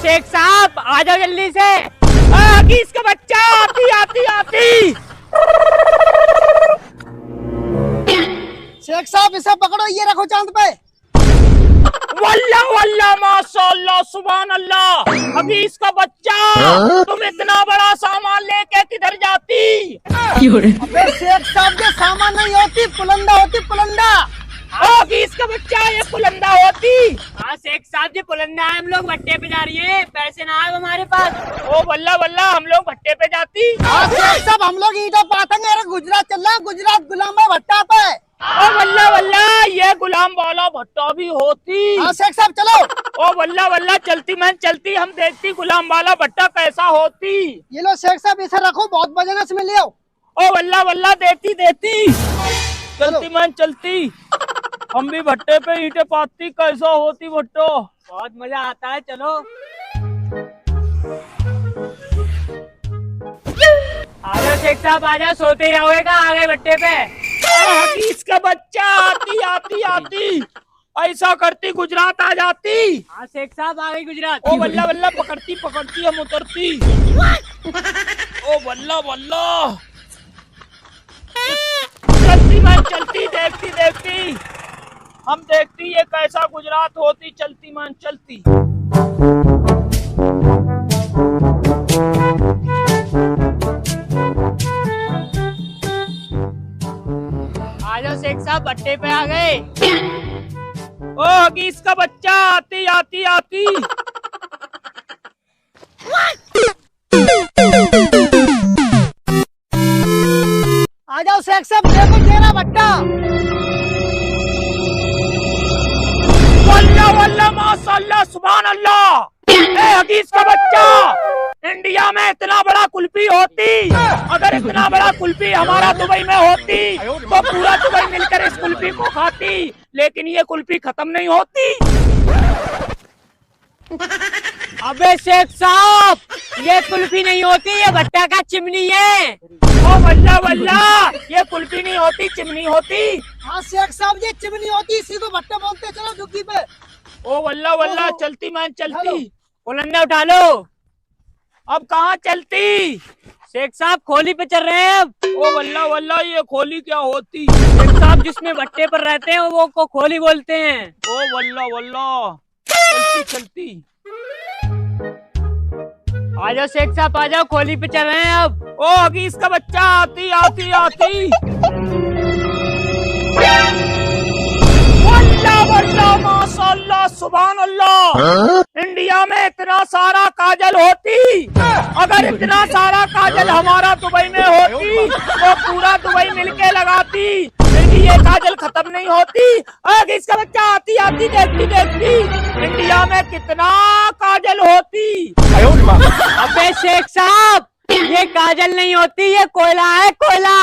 शेख साहब आ जाओ जल्दी से। इसका बच्चा आती आती आती। शेख साहब इसे पकड़ो, ये रखो चांद पे। वल्ला वल्ला माशाअल्लाह सुभान अल्लाह। अभी इसका बच्चा तुम इतना बड़ा सामान लेके किधर जाती? अबे शेख साहब ये सामान नहीं होती, पुलंदा होती, पुलंदा। अभी इसका बच्चा ये पुलंदा होती। हाँ शेख साहब जी पुलंदा है, हम लोग भट्टे पे जा रही है, पैसे ना आए हमारे पास। ओ वल्ला वल्ला हम लोग भट्टे पे जाती। हाँ शेख साहब हम लोग ईटा पातेंगे, गुजरात चल रहा है, गुजरात गुलाम भट्टा पे। ओ वल्ला वल्ला ये गुलाम वाला भट्टा भी होती। हाँ शेख साहब चलो। ओ वल्ला वल्ला चलती मैं चलती, हम देखती गुलाम वाला भट्टा कैसा होती। ये लो शेख साहब इसे रखो, बहुत बजेगा, इसमें ले आओ। ओ वल्ला वल्ला देती देती चलती मैं चलती, हम भी भट्टे पे ईंटें पाती, कैसा होती भट्टो। बहुत मजा आता है, चलो आ जाओ शेख साहब आ जाओ, सोते रहोगे आ गए भट्टे पे। इसका बच्चा आती आती आती ऐसा करती गुजरात आ जाती। हाँ शेख साहब आ गई गुजरात। ओ वल्ला वल्ला पकड़ती पकड़ती हम उतरती। ओ वल्ला वल्ला चलती मैं चलती, देखती देखती हम देखती ये कैसा गुजरात होती, चलती मैं चलती। आ जाओ शेख साहब भट्टे पे आ गए। ओ अगी इसका बच्चा आती आती आती। आ जाओ शेख साहब, देखो तेरा भट्टा। वल्ला वल्ला माशाअल्लाह सुभान अल्लाह। हदीस का बच्चा इंडिया में इतना बड़ा कुल्फी होती, अगर इतना बड़ा कुल्फी हमारा दुबई में होती तो पूरा दुबई मिलकर इस कुल्फी को खाती, लेकिन ये कुल्फी खत्म नहीं होती। अबे शेख साहब ये कुल्फी नहीं होती, ये भट्टा का चिमनी है। ओ वल्ला वल्ला ये कुल्फी नहीं होती, चिमनी होती। हाँ शेख साहब ये चिमनी होती, इसी को भट्टा बोलते। चलो झुग्गी पे। ओ वल्ला वल्ला चलती मैं चलती, बुलंदा उठा लो। अब कहाँ चलती? शेख साहब खोली पे चल रहे हैं अब। ओ वल्ला वल्ला ये खोली क्या होती? शेख साहब जिसमें भट्टे पर रहते हैं वो को खोली बोलते हैं। ओ वल्ला वल्ला चलती चलती। आ जाओ शेख साहब आ जाओ, खोली पे चल रहे हैं अब। ओ अभी इसका बच्चा आती आती आती। वल्ला वल्ला माशाअल्लाह सुभान अल्लाह। इंडिया में इतना सारा काजल होती, अगर इतना सारा काजल हमारा दुबई में होती तो पूरा दुबई मिलके लगाती, लेकिन ये काजल खत्म नहीं होती। अगर इसका बच्चा आती आती देखती देखती इंडिया में कितना काजल होती। अबे शेख साहब ये काजल नहीं होती, ये कोयला है, कोयला।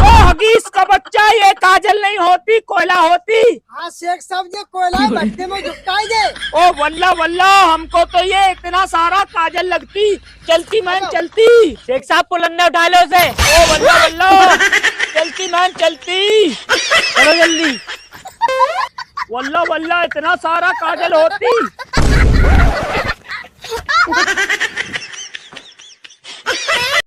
ओ हगीस का बच्चा ये काजल नहीं होती, कोयला होती। हाँ शेख साहब ये कोयला भट्टे में झुकाई दे। ओ वल्ला वल्ला हमको तो ये इतना सारा काजल लगती, चलती मैं चलती। शेख साहब बुलंदा उठा लो उसे। ओ वल्ला वल्ला चलती मैं चलती, चलो जल्दी। वल्ला वल्ला इतना सारा काजल होती।